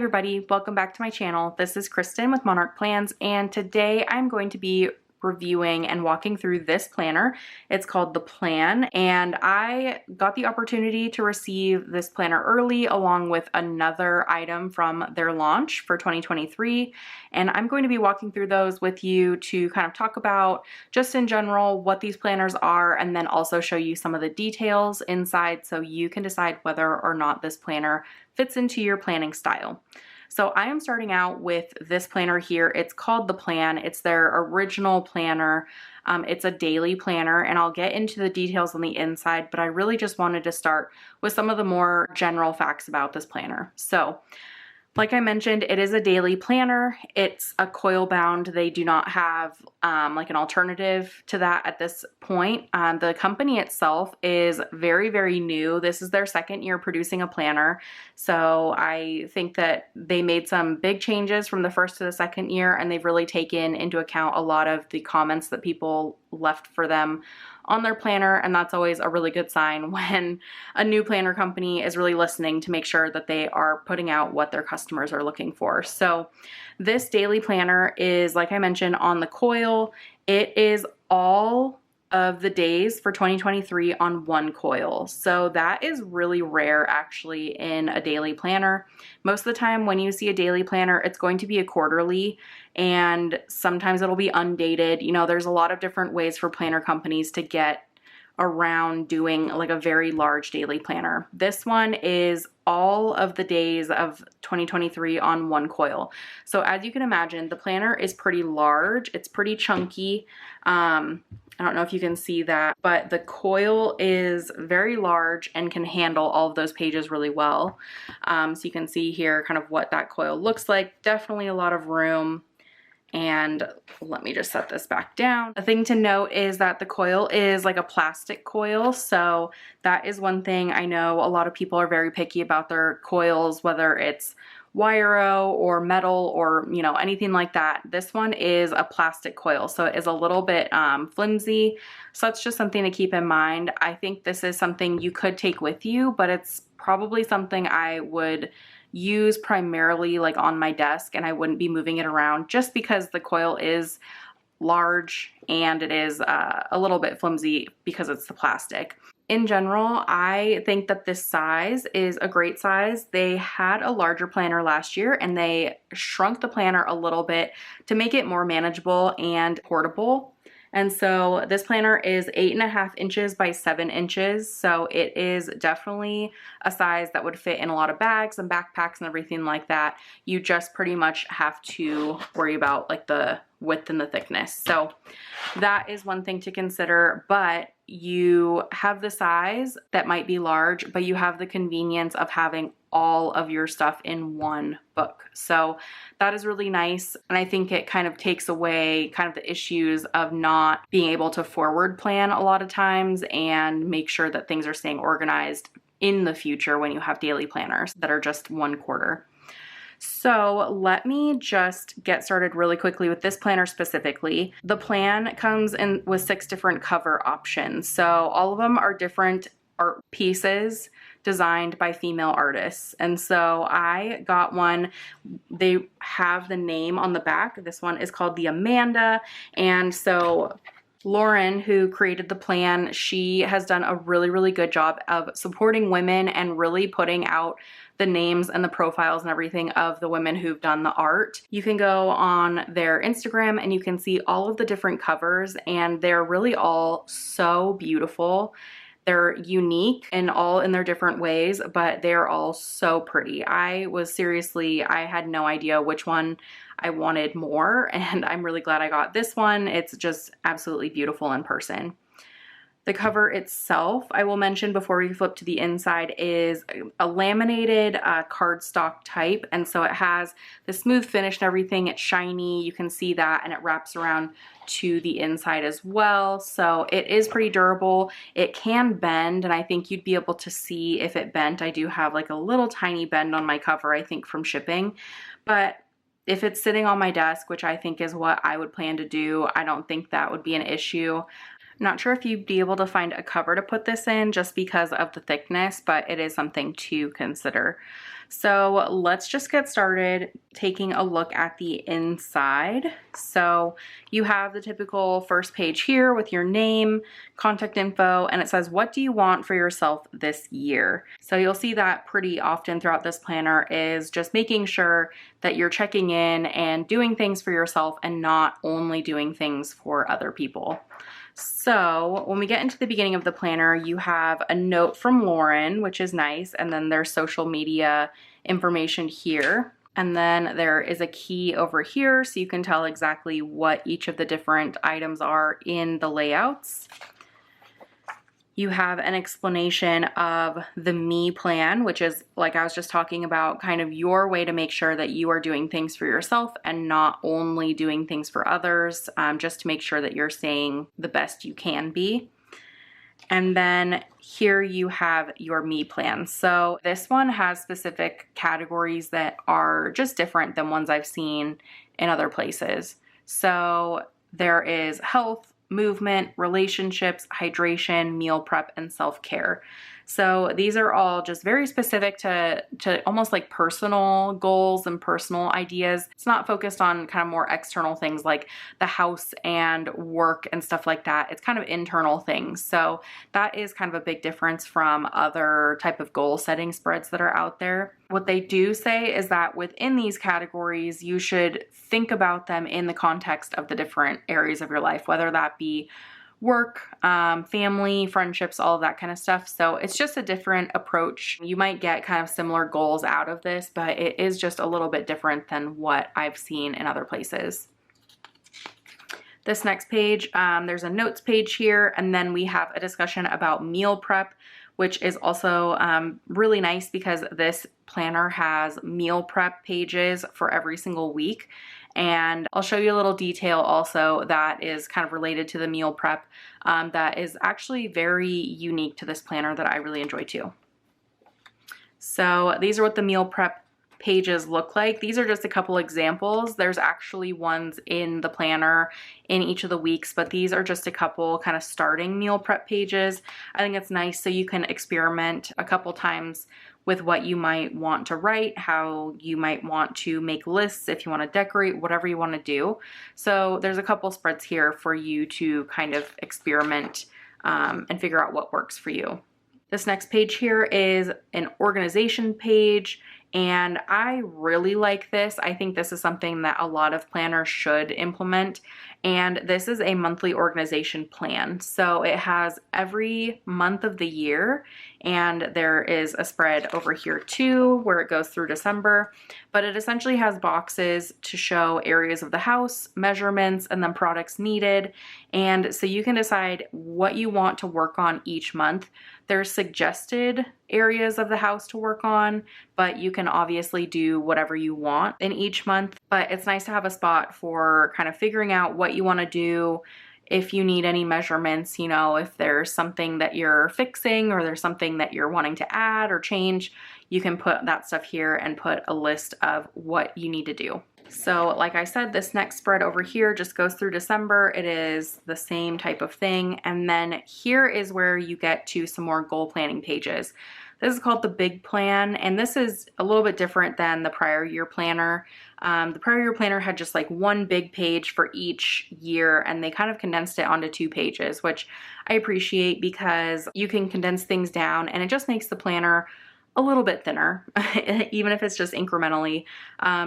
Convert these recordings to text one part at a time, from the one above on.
everybody, welcome back to my channel. This is Kristen with Monarch Plans, and today I'm going to be reviewing and walking through this planner. It's called The Plan, and I got the opportunity to receive this planner early along with another item from their launch for 2023, and I'm going to be walking through those with you to kind of talk about just in general what these planners are, and then also show you some of the details inside so you can decide whether or not this planner fits into your planning style. So I am starting out with this planner here. It's called The Plan. It's their original planner. It's a daily planner, and I'll get into the details on the inside, but I really just wanted to start with some of the more general facts about this planner. So, like I mentioned, it is a daily planner. It's a coil bound. They do not have like an alternative to that at this point. The company itself is very, very new. This is their second year producing a planner. So I think that they made some big changes from the first to the second year, and they've really taken into account a lot of the comments that people left for them on their planner, and that's always a really good sign when a new planner company is really listening to make sure that they are putting out what their customers are looking for. So this daily planner is, like I mentioned, on the coil. It is all of the days for 2023 on one coil. So that is really rare actually in a daily planner. Most of the time when you see a daily planner, it's going to be a quarterly, and sometimes it'll be undated. You know, there's a lot of different ways for planner companies to get around doing like a very large daily planner. This one is all of the days of 2023 on one coil. So as you can imagine, the planner is pretty large. It's pretty chunky. I don't know if you can see that, but the coil is very large and can handle all of those pages really well. So you can see here kind of what that coil looks like. Definitely a lot of room. And let me just set this back down. A thing to note is that the coil is like a plastic coil. So that is one thing. I know a lot of people are very picky about their coils, whether it's wire or metal or, you know, anything like that. This one is a plastic coil, so it is a little bit flimsy. So that's just something to keep in mind. I think this is something you could take with you, but it's probably something I would use primarily like on my desk, and I wouldn't be moving it around just because the coil is large and it is a little bit flimsy because it's the plastic. In general, I think that this size is a great size. They had a larger planner last year and they shrunk the planner a little bit to make it more manageable and portable. And so this planner is 8.5 inches by 7 inches. So it is definitely a size that would fit in a lot of bags and backpacks and everything like that. You just pretty much have to worry about like the width and the thickness. So that is one thing to consider, but you have the size that might be large, but you have the convenience of having all of your stuff in one book. So that is really nice. And I think it kind of takes away kind of the issues of not being able to forward plan a lot of times and make sure that things are staying organized in the future when you have daily planners that are just one quarter. So let me just get started really quickly with this planner specifically. The plan comes in with 6 different cover options. So all of them are different art pieces designed by female artists. And so I got one. They have the name on the back. This one is called the Amanda. And so Lauren, who created the plan, she has done a really, really good job of supporting women and really putting out the names and the profiles and everything of the women who've done the art. You can go on their Instagram and you can see all of the different covers, and they're really all so beautiful. They're unique and all in their different ways, but they're all so pretty. I had no idea which one I wanted more, and I'm really glad I got this one. It's just absolutely beautiful in person. The cover itself, I will mention before we flip to the inside, is a laminated cardstock type. And so it has the smooth finish and everything. It's shiny, you can see that, and it wraps around to the inside as well. So it is pretty durable. It can bend, and I think you'd be able to see if it bent. I do have like a little tiny bend on my cover, I think from shipping. But if it's sitting on my desk, which I think is what I would plan to do, I don't think that would be an issue. Not sure if you'd be able to find a cover to put this in just because of the thickness, but it is something to consider. So let's just get started taking a look at the inside. So you have the typical first page here with your name, contact info, and it says, what do you want for yourself this year? So you'll see that pretty often throughout this planner is just making sure that you're checking in and doing things for yourself and not only doing things for other people. So when we get into the beginning of the planner, you have a note from Lauren, which is nice, and then there's social media information here. And then there is a key over here so you can tell exactly what each of the different items are in the layouts. You have an explanation of the me plan, which is, like I was just talking about, kind of your way to make sure that you are doing things for yourself and not only doing things for others, just to make sure that you're staying the best you can be. And then here you have your me plan. So this one has specific categories that are just different than ones I've seen in other places. So there is health, movement, relationships, hydration, meal prep, and self-care. So these are all just very specific to almost like personal goals and personal ideas. It's not focused on kind of more external things like the house and work and stuff like that. It's kind of internal things. So that is kind of a big difference from other type of goal setting spreads that are out there. What they do say is that within these categories, you should think about them in the context of the different areas of your life, whether that be work, family, friendships, all of that kind of stuff. So it's just a different approach. You might get kind of similar goals out of this, but it is just a little bit different than what I've seen in other places. This next page, there's a notes page here, and then we have a discussion about meal prep, which is also really nice because this planner has meal prep pages for every single week. And I'll show you a little detail also that is kind of related to the meal prep that is actually very unique to this planner that I really enjoy too. So these are what the meal prep pages look like. These are just a couple examples. There's actually ones in the planner in each of the weeks, but these are just a couple kind of starting meal prep pages. I think it's nice so you can experiment a couple times with what you might want to write, how you might want to make lists, if you want to decorate, whatever you want to do. So there's a couple spreads here for you to kind of experiment and figure out what works for you. This next page here is an organization page, and I really like this. I think this is something that a lot of planners should implement. And this is a monthly organization plan. So it has every month of the year, and there is a spread over here too where it goes through December, but it essentially has boxes to show areas of the house, measurements, and then products needed. And so you can decide what you want to work on each month. There's suggested areas of the house to work on, but you can obviously do whatever you want in each month. But it's nice to have a spot for kind of figuring out what you want to do. If you need any measurements, you know, if there's something that you're fixing or there's something that you're wanting to add or change, you can put that stuff here and put a list of what you need to do. So like I said, this next spread over here just goes through December. It is the same type of thing. And then here is where you get to some more goal planning pages. This is called the Big Plan, and this is a little bit different than the prior year planner. The prior year planner had just like one big page for each year, and they kind of condensed it onto 2 pages, which I appreciate because you can condense things down and it just makes the planner a little bit thinner, even if it's just incrementally.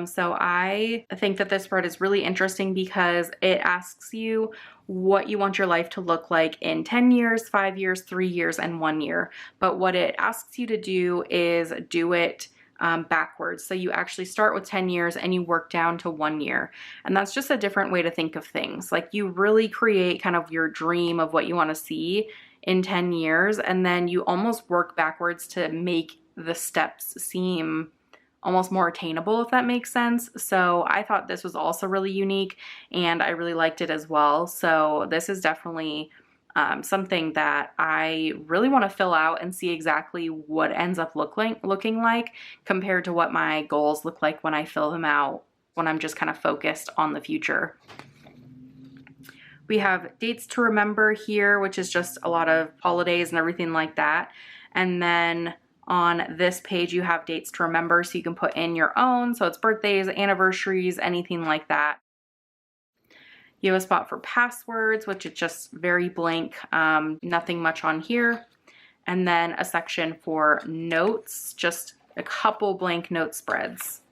So I think that this spread is really interesting because it asks you what you want your life to look like in 10 years, 5 years, 3 years, and 1 year. But what it asks you to do is do it backwards. So you actually start with 10 years and you work down to 1 year. And that's just a different way to think of things. Like you really create kind of your dream of what you want to see in 10 years, and then you almost work backwards to make the steps seem almost more attainable, if that makes sense. So I thought this was also really unique and I really liked it as well. So this is definitely something that I really want to fill out and see exactly what ends up looking like compared to what my goals look like when I fill them out, when I'm just kind of focused on the future. We have dates to remember here, which is just a lot of holidays and everything like that. And then On this page, you have dates to remember, so you can put in your own. So it's birthdays, anniversaries, anything like that. You have a spot for passwords, which is just very blank, nothing much on here. And then a section for notes, just a couple blank note spreads.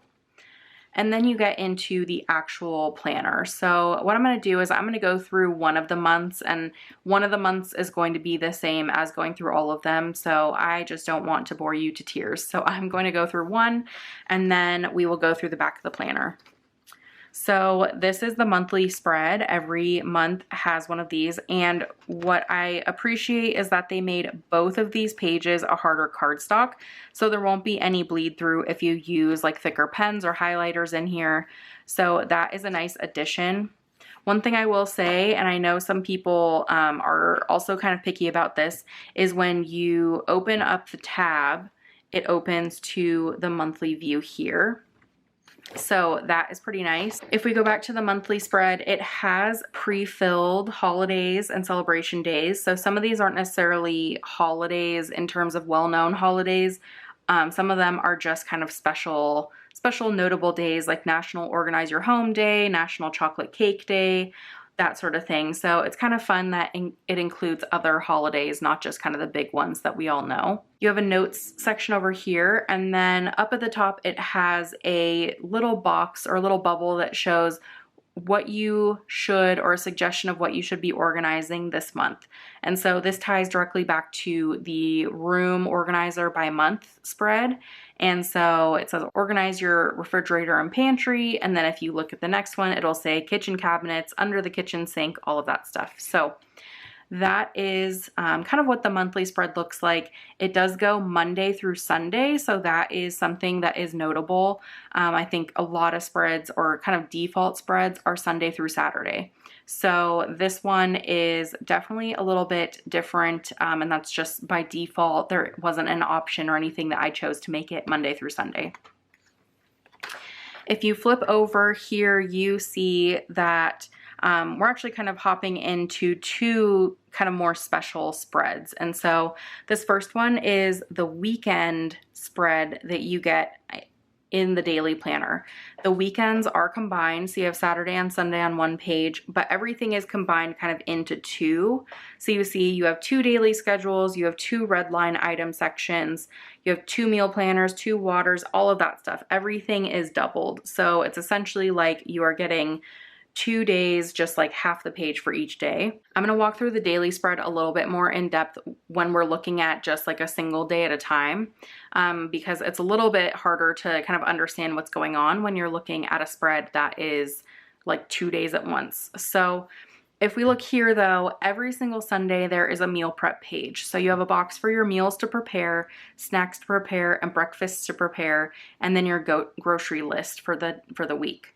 And then you get into the actual planner. So what I'm gonna do is I'm gonna go through one of the months, and one of the months is going to be the same as going through all of them. So I just don't want to bore you to tears. So I'm going to go through one, and then we will go through the back of the planner. So this is the monthly spread. Every month has one of these, and what I appreciate is that they made both of these pages a harder cardstock, so there won't be any bleed through if you use like thicker pens or highlighters in here. So that is a nice addition. One thing I will say, and I know some people are also kind of picky about this, is when you open up the tab, it opens to the monthly view here. So that is pretty nice. If we go back to the monthly spread, it has pre-filled holidays and celebration days. So some of these aren't necessarily holidays in terms of well-known holidays. Some of them are just kind of special notable days like National Organize Your Home Day, National Chocolate Cake Day, that sort of thing. So it's kind of fun that it includes other holidays, not just kind of the big ones that we all know. You have a notes section over here, and then up at the top it has a little box or a little bubble that shows what you should, or a suggestion of what you should be organizing this month. And so this ties directly back to the room organizer by month spread. And so it says organize your refrigerator and pantry, and then if you look at the next one, it'll say kitchen cabinets, under the kitchen sink, all of that stuff. So that is kind of what the monthly spread looks like. It does go Monday through Sunday, so that is something that is notable. I think a lot of spreads, or kind of default spreads, are Sunday through Saturday. So this one is definitely a little bit different, and that's just by default. There wasn't an option or anything that I chose to make it Monday through Sunday. If you flip over here, you see that we're actually kind of hopping into two kind of more special spreads. And so this first one is the weekend spread that you get in the daily planner. The weekends are combined, so you have Saturday and Sunday on one page, but everything is combined kind of into two. So you see you have two daily schedules, you have two red line item sections, you have two meal planners, two waters, all of that stuff. Everything is doubled. So it's essentially like you are getting 2 days, just like half the page for each day. I'm gonna walk through the daily spread a little bit more in depth when we're looking at just like a single day at a time, because it's a little bit harder to kind of understand what's going on when you're looking at a spread that is like 2 days at once. So if we look here though, every single Sunday there is a meal prep page. So you have a box for your meals to prepare, snacks to prepare, and breakfasts to prepare, and then your grocery list for the week.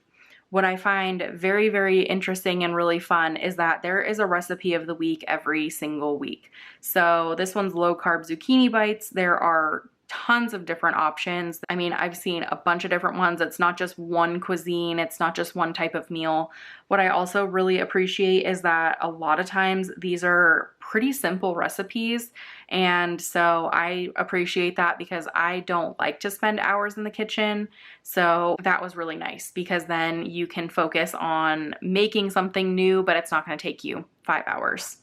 What I find very, very interesting and really fun is that there is a recipe of the week every single week. So this one's low carb zucchini bites. There are tons of different options. I mean, I've seen a bunch of different ones. It's not just one cuisine. It's not just one type of meal. What I also really appreciate is that a lot of times these are pretty simple recipes. And so I appreciate that because I don't like to spend hours in the kitchen. So that was really nice because then you can focus on making something new, but it's not going to take you 5 hours.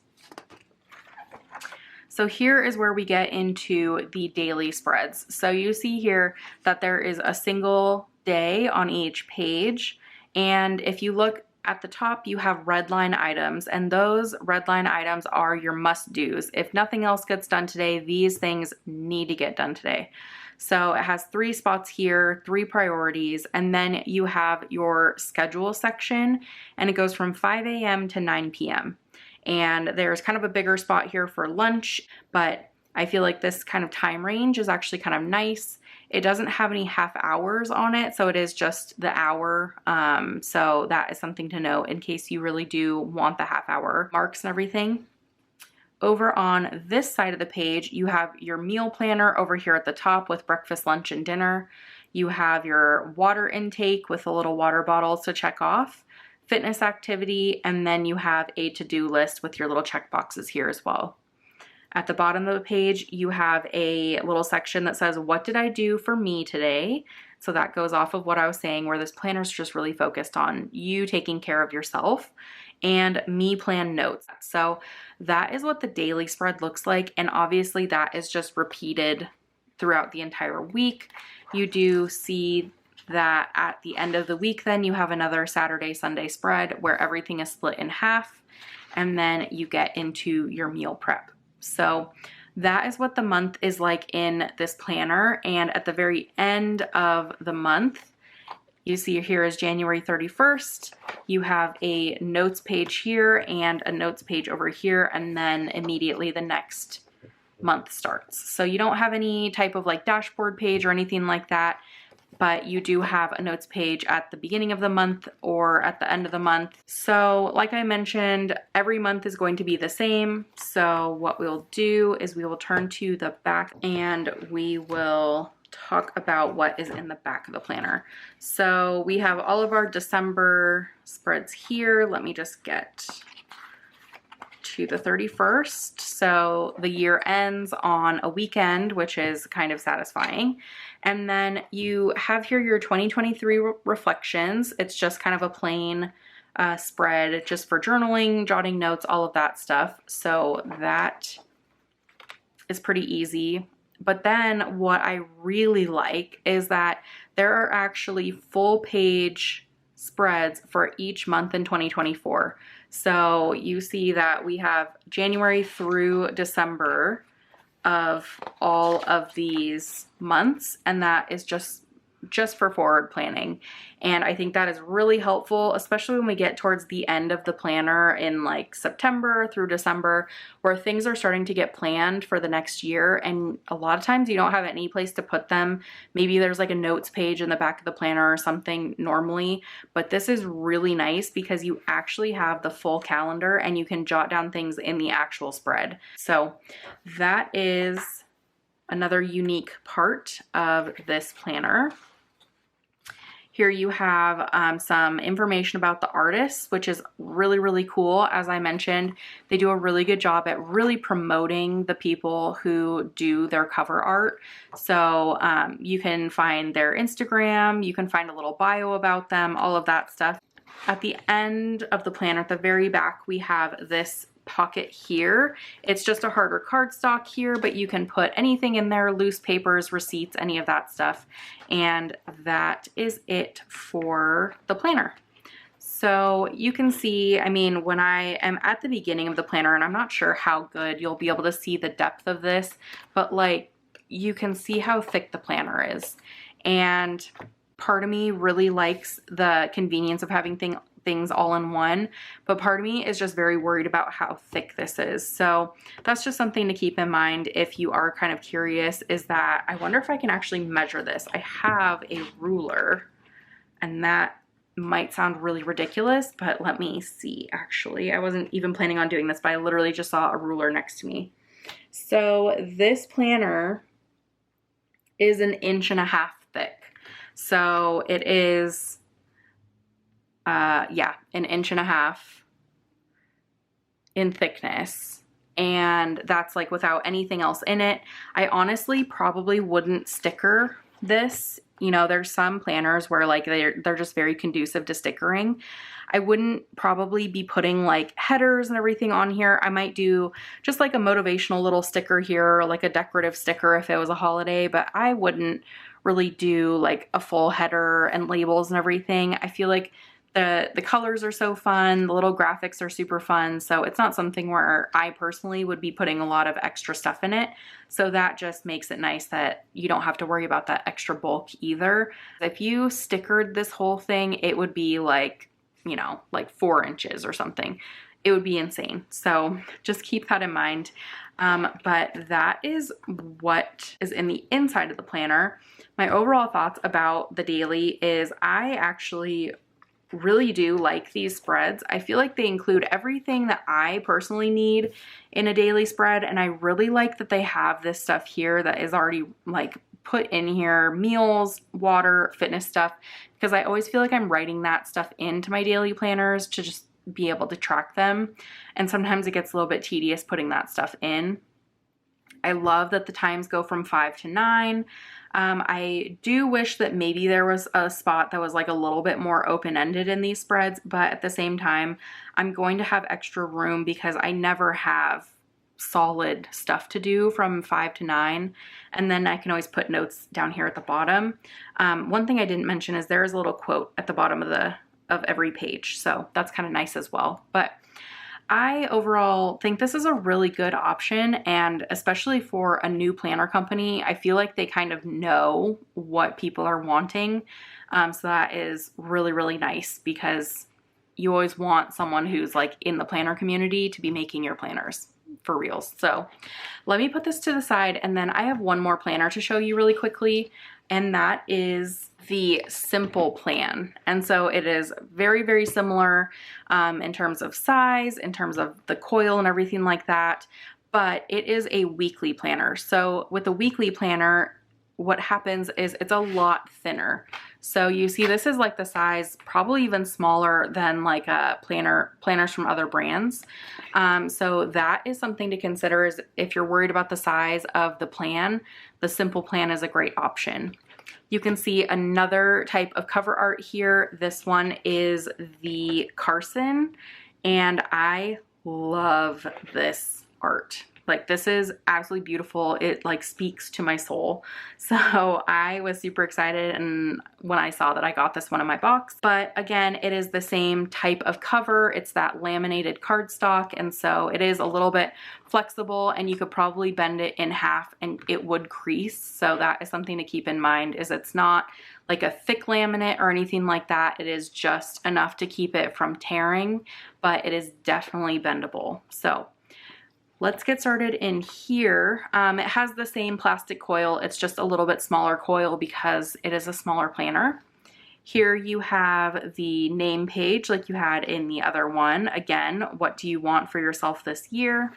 So here is where we get into the daily spreads. So you see here that there is a single day on each page. And if you look at the top, you have red line items, and those red line items are your must-dos. If nothing else gets done today, these things need to get done today. So it has 3 spots here, 3 priorities, and then you have your schedule section, and it goes from 5 a.m. to 9 p.m. And there's kind of a bigger spot here for lunch, but I feel like this kind of time range is actually kind of nice. It doesn't have any half hours on it, so it is just the hour. So that is something to know in case you really do want the half hour marks and everything. Over on this side of the page, you have your meal planner over here at the top with breakfast, lunch, and dinner. You have your water intake with the little water bottles to check off, fitness activity, and then you have a to-do list with your little check boxes here as well. At the bottom of the page, you have a little section that says, what did I do for me today? So that goes off of what I was saying, where this planner is just really focused on you taking care of yourself, and me plan notes. So that is what the daily spread looks like. And obviously that is just repeated throughout the entire week. You do see that at the end of the week, then you have another Saturday, Sunday spread where everything is split in half, and then you get into your meal prep. So that is what the month is like in this planner. And at the very end of the month, you see here is January 31st. You have a notes page here and a notes page over here, and then immediately the next month starts. So you don't have any type of like dashboard page or anything like that, but you do have a notes page at the beginning of the month or at the end of the month. So like I mentioned, every month is going to be the same. So what we'll do is we will turn to the back and we will talk about what is in the back of the planner. So we have all of our December spreads here. Let me just get to the 31st. So the year ends on a weekend, which is kind of satisfying. And then you have here your 2023 reflections. It's just kind of a plain spread just for journaling, jotting notes, all of that stuff. So that is pretty easy. But then what I really like is that there are actually full page spreads for each month in 2024. So you see that we have January through December of all of these months, and that is just for forward planning. And I think that is really helpful, especially when we get towards the end of the planner in like September through December, where things are starting to get planned for the next year. And a lot of times you don't have any place to put them. Maybe there's like a notes page in the back of the planner or something normally, but this is really nice because you actually have the full calendar and you can jot down things in the actual spread. So that is another unique part of this planner. Here you have some information about the artists, which is really, really cool. As I mentioned, they do a really good job at really promoting the people who do their cover art. So you can find their Instagram, you can find a little bio about them, all of that stuff. At the end of the planner, at the very back, we have this pocket here. It's just a harder cardstock here, but you can put anything in there, loose papers, receipts, any of that stuff. And that is it for the planner. So you can see, I mean, when I am at the beginning of the planner, and I'm not sure how good you'll be able to see the depth of this, but like you can see how thick the planner is. And part of me really likes the convenience of having things all in one, but part of me is just very worried about how thick this is. So that's just something to keep in mind if you are kind of curious, is that I wonder if I can actually measure this. I have a ruler, and that might sound really ridiculous, but let me see. Actually, I wasn't even planning on doing this, but I literally just saw a ruler next to me. So this planner is 1.5 inches thick. So it is yeah, 1.5 inches in thickness, and that's like without anything else in it. I honestly probably wouldn't sticker this. You know, there's some planners where like they're just very conducive to stickering. I wouldn't probably be putting like headers and everything on here. I might do just like a motivational little sticker here, or like a decorative sticker if it was a holiday, but I wouldn't really do like a full header and labels and everything. I feel like the colors are so fun, the little graphics are super fun, so it's not something where I personally would be putting a lot of extra stuff in it. So that just makes it nice that you don't have to worry about that extra bulk either. If you stickered this whole thing, it would be like, you know, like 4 inches or something. It would be insane. So just keep that in mind. But that is what is in the inside of the planner. My overall thoughts about the daily is I actually really do like these spreads. I feel like they include everything that I personally need in a daily spread, and I really like that they have this stuff here that is already like put in here: meals, water, fitness stuff, because I always feel like I'm writing that stuff into my daily planners to just be able to track them, and sometimes it gets a little bit tedious putting that stuff in. I love that the times go from 5 to 9. I do wish that maybe there was a spot that was like a little bit more open-ended in these spreads, but at the same time, I'm going to have extra room because I never have solid stuff to do from 5 to 9, and then I can always put notes down here at the bottom. One thing I didn't mention is there is a little quote at the bottom of every page, so that's kind of nice as well. But I overall think this is a really good option, and especially for a new planner company, I feel like they kind of know what people are wanting. So that is really, really nice because you always want someone who's like in the planner community to be making your planners for reals. So let me put this to the side, and then I have one more planner to show you really quickly, and that is the Simple Plan. And so it is very, very similar in terms of size, in terms of the coil and everything like that, but it is a weekly planner. So with a weekly planner, what happens is it's a lot thinner. So you see this is like the size, probably even smaller than like a planners from other brands. So that is something to consider, is if you're worried about the size of the plan, the Simple Plan is a great option. You can see another type of cover art here. This one is the Carson, and I love this art. Like, this is absolutely beautiful. It like speaks to my soul. So I was super excited and when I saw that I got this one in my box. But again, it is the same type of cover. It's that laminated cardstock, and so it is a little bit flexible, and you could probably bend it in half and it would crease. So that is something to keep in mind, is it's not like a thick laminate or anything like that. It is just enough to keep it from tearing, but it is definitely bendable. So let's get started in here. It has the same plastic coil. It's just a little bit smaller coil because it is a smaller planner. Here you have the name page like you had in the other one. Again, what do you want for yourself this year?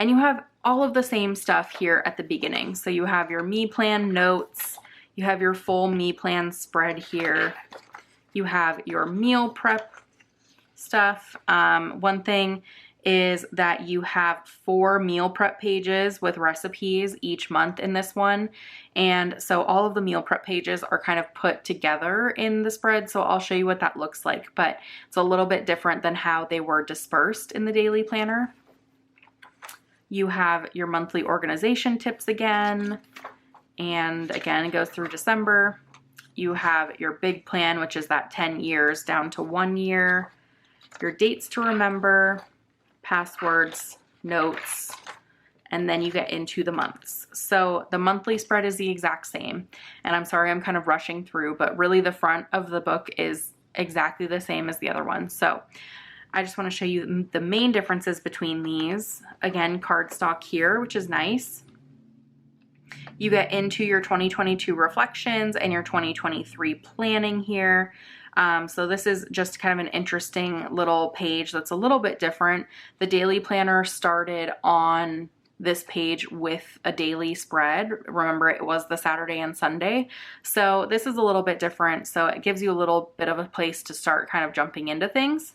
And you have all of the same stuff here at the beginning. So you have your Me Plan notes. You have your full Me Plan spread here. You have your meal prep stuff. One thing is that you have 4 meal prep pages with recipes each month in this one. And so all of the meal prep pages are kind of put together in the spread. So I'll show you what that looks like, but it's a little bit different than how they were dispersed in the daily planner. You have your monthly organization tips again. And again, it goes through December. You have your big plan, which is that 10 years down to 1 year. Your dates to remember, passwords, notes, and then you get into the months. So the monthly spread is the exact same. And I'm sorry, I'm kind of rushing through, but really the front of the book is exactly the same as the other one. So I just want to show you the main differences between these. Again, cardstock here, which is nice. You get into your 2022 reflections and your 2023 planning here. So this is just kind of an interesting little page that's a little bit different. The daily planner started on this page with a daily spread. Remember, it was the Saturday and Sunday. So this is a little bit different. So it gives you a little bit of a place to start kind of jumping into things.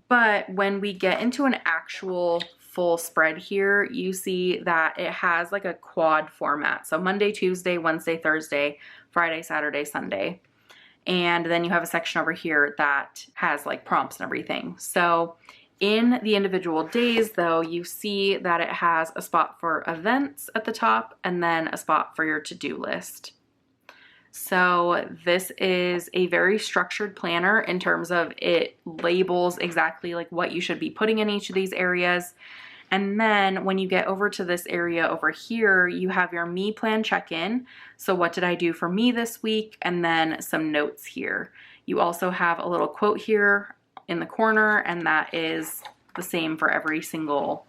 But when we get into an actual full spread here, you see that it has like a quad format. So Monday, Tuesday, Wednesday, Thursday, Friday, Saturday, Sunday. And then you have a section over here that has like prompts and everything. So in the individual days though, you see that it has a spot for events at the top and then a spot for your to-do list. So this is a very structured planner in terms of it labels exactly like what you should be putting in each of these areas. And then when you get over to this area over here, you have your Me Plan check-in. So what did I do for me this week? And then some notes here. You also have a little quote here in the corner, and that is the same for every single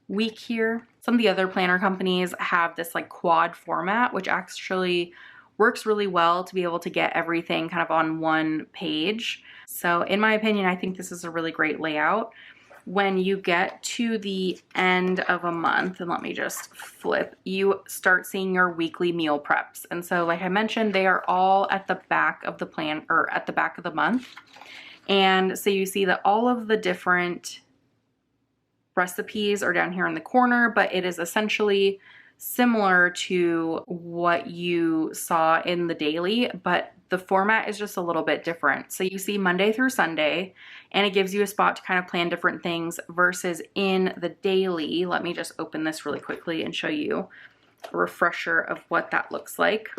week here. Some of the other planner companies have this like quad format, which actually works really well to be able to get everything kind of on one page. So in my opinion, I think this is a really great layout. When you get to the end of a month, and let me just flip, you start seeing your weekly meal preps. And so like I mentioned, they are all at the back of the plan, or at the back of the month. And so you see that all of the different recipes are down here in the corner, but it is essentially similar to what you saw in the daily, but the format is just a little bit different. So you see Monday through Sunday, and it gives you a spot to kind of plan different things versus in the daily. Let me just open this really quickly and show you a refresher of what that looks like.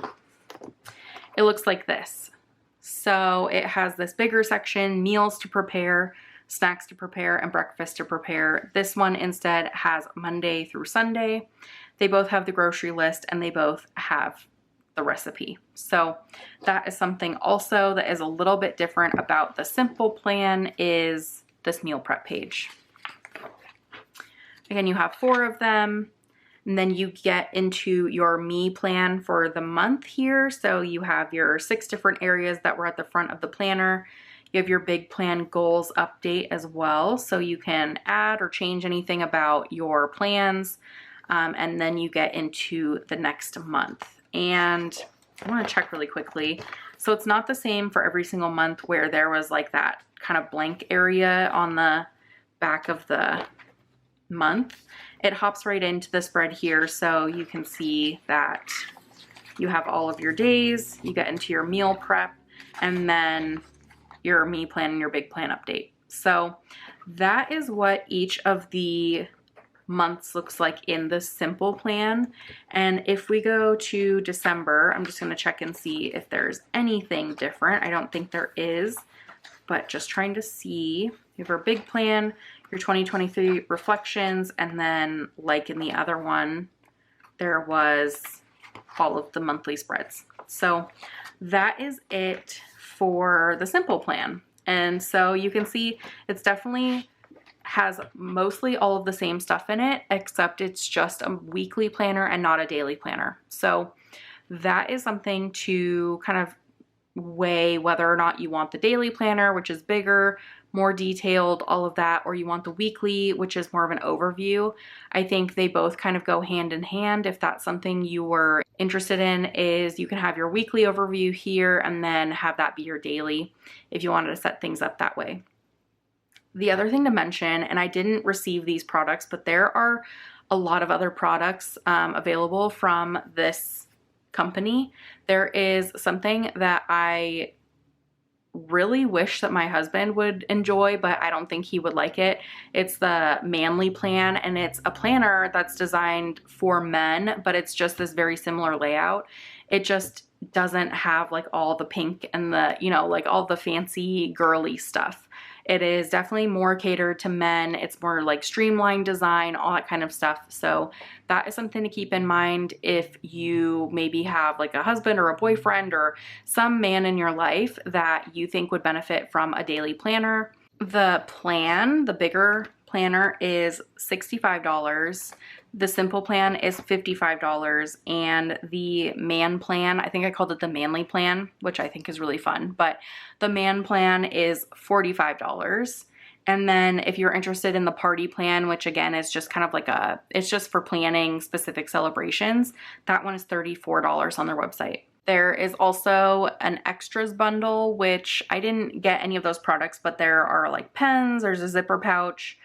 It looks like this. So it has this bigger section, meals to prepare, snacks to prepare, and breakfast to prepare. This one instead has Monday through Sunday. They both have the grocery list and they both have the recipe. So that is something also that is a little bit different about the simple plan is this meal prep page. Again, you have 4 of them, and then you get into your me plan for the month here. So you have your 6 different areas that were at the front of the planner. You have your big plan goals update as well. So you can add or change anything about your plans. And then you get into the next month. And I want to check really quickly. So it's not the same for every single month where there was like that kind of blank area on the back of the month. It hops right into the spread here. So you can see that you have all of your days, you get into your meal prep, and then your me plan and your big plan update. So that is what each of the months looks like in the simple plan. And if we go to December, I'm just going to check and see if there's anything different. I don't think there is, but just trying to see. You have our big plan, your 2023 reflections, and then like in the other one, there was all of the monthly spreads. So that is it for the simple plan. And so you can see it's definitely has mostly all of the same stuff in it, except it's just a weekly planner and not a daily planner. So that is something to kind of weigh whether or not you want the daily planner, which is bigger, more detailed, all of that, or you want the weekly, which is more of an overview. I think they both kind of go hand in hand. If that's something you were interested in, is you can have your weekly overview here and then have that be your daily if you wanted to set things up that way. The other thing to mention, and I didn't receive these products, but there are a lot of other products available from this company. There is something that I really wish that my husband would enjoy, but I don't think he would like it. It's the Manly Plan, and it's a planner that's designed for men, but it's just this very similar layout. It just doesn't have like all the pink and the, you know, like all the fancy girly stuff. It is definitely more catered to men. It's more like streamlined design, all that kind of stuff. So that is something to keep in mind if you maybe have like a husband or a boyfriend or some man in your life that you think would benefit from a daily planner. The plan, the bigger planner, is $65. The simple plan is $55, and the man plan, I think I called it the Manly Plan, which I think is really fun, but the man plan is $45. And then if you're interested in the party plan, which again is just kind of like it's just for planning specific celebrations, that one is $34 on their website. There is also an extras bundle, which I didn't get any of those products, but there are like pens, there's a zipper pouch,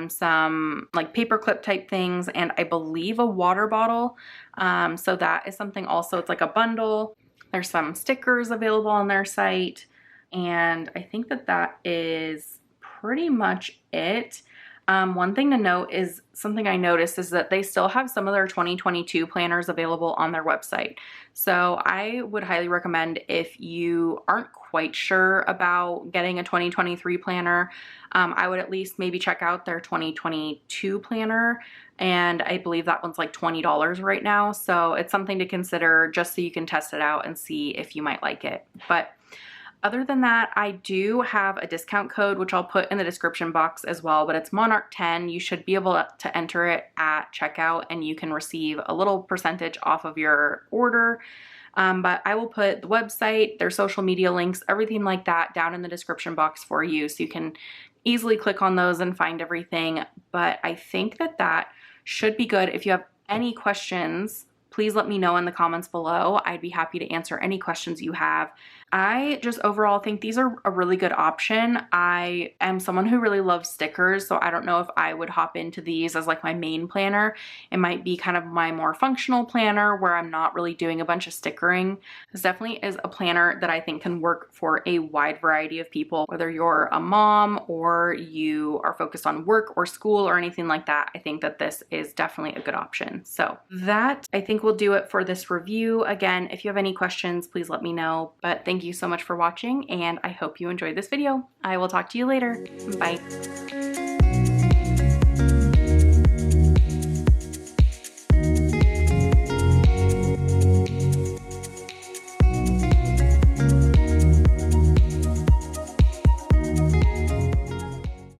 some like paperclip type things, and I believe a water bottle. So that is something also, it's like a bundle. There's some stickers available on their site, and I think that that is pretty much it. One thing to note is something I noticed is that they still have some of their 2022 planners available on their website. So I would highly recommend, if you aren't quite sure about getting a 2023 planner, I would at least maybe check out their 2022 planner. And I believe that one's like $20 right now. So it's something to consider just so you can test it out and see if you might like it. But other than that, I do have a discount code, which I'll put in the description box as well, but it's Monarch 10. You should be able to enter it at checkout and you can receive a little percentage off of your order. But I will put the website, their social media links, everything like that down in the description box for you, so you can easily click on those and find everything. But I think that that should be good. If you have any questions, please let me know in the comments below. I'd be happy to answer any questions you have. I just overall think these are a really good option. I am someone who really loves stickers, so I don't know if I would hop into these as like my main planner. It might be kind of my more functional planner where I'm not really doing a bunch of stickering. This definitely is a planner that I think can work for a wide variety of people, whether you're a mom or you are focused on work or school or anything like that. I think that this is definitely a good option. So that I think will do it for this review. Again, if you have any questions, please let me know. But thank you so much for watching, and I hope you enjoyed this video. I will talk to you later. Bye.